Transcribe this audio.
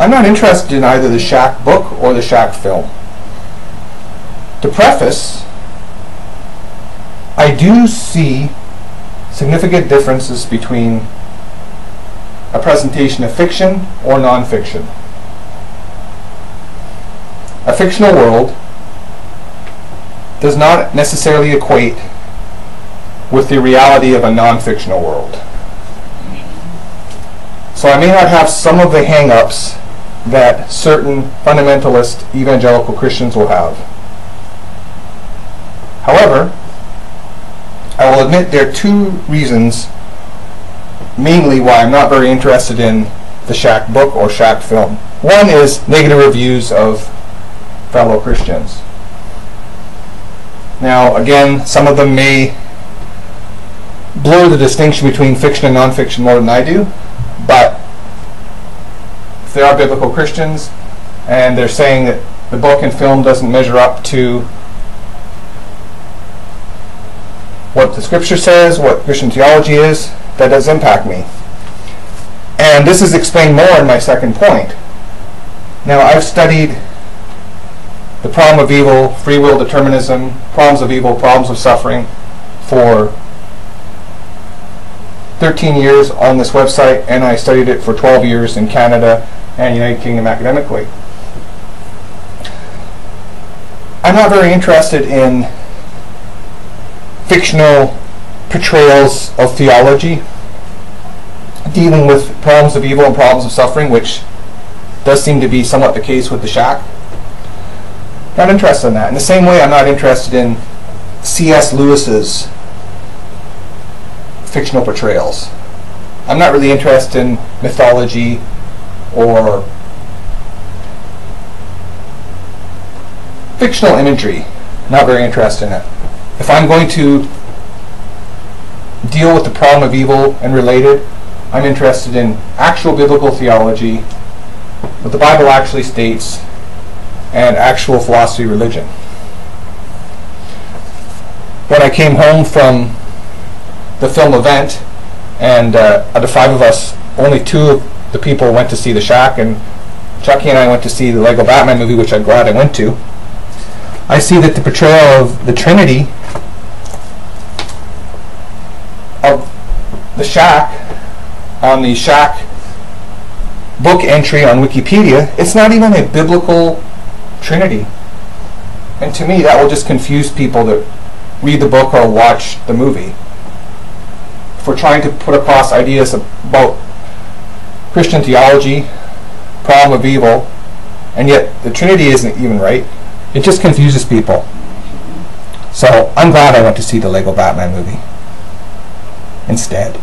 I'm not interested in either the Shack book or the Shack film. To preface, I do see significant differences between a presentation of fiction or non-fiction. A fictional world does not necessarily equate with the reality of a non-fictional world. So I may not have some of the hang-ups that certain fundamentalist evangelical Christians will have. However, I will admit there are two reasons mainly why I'm not very interested in the Shack book or Shack film. One is negative reviews of fellow Christians. Now, again, some of them may blur the distinction between fiction and non-fiction more than I do, but if there are biblical Christians and they're saying that the book and film doesn't measure up to what the Scripture says, what Christian theology is, that does impact me. And this is explained more in my second point. Now, I've studied the problem of evil, free will determinism, problems of evil, problems of suffering for 13 years on this website, and I studied it for 12 years in Canada and United Kingdom academically. I'm not very interested in fictional portrayals of theology dealing with problems of evil and problems of suffering, which does seem to be somewhat the case with the Shack. Not interested in that. In the same way, I'm not interested in C.S. Lewis's fictional portrayals. I'm not really interested in mythology or fictional imagery. Not very interested in it. If I'm going to deal with the problem of evil and related, I'm interested in actual biblical theology, what the Bible actually states, and actual philosophy of religion. When I came home from the film event, and out of 5 of us, only 2 of the people went to see the Shack, and Chucky and I went to see the Lego Batman movie, which I'm glad I went to. I see that the portrayal of the Trinity of the Shack on the Shack book entry on Wikipedia, it's not even a biblical Trinity. And to me, that will just confuse people that read the book or watch the movie. If we're trying to put across ideas about Christian theology, problem of evil, and yet the Trinity isn't even right, it just confuses people. So I'm glad I went to see the Lego Batman movie instead.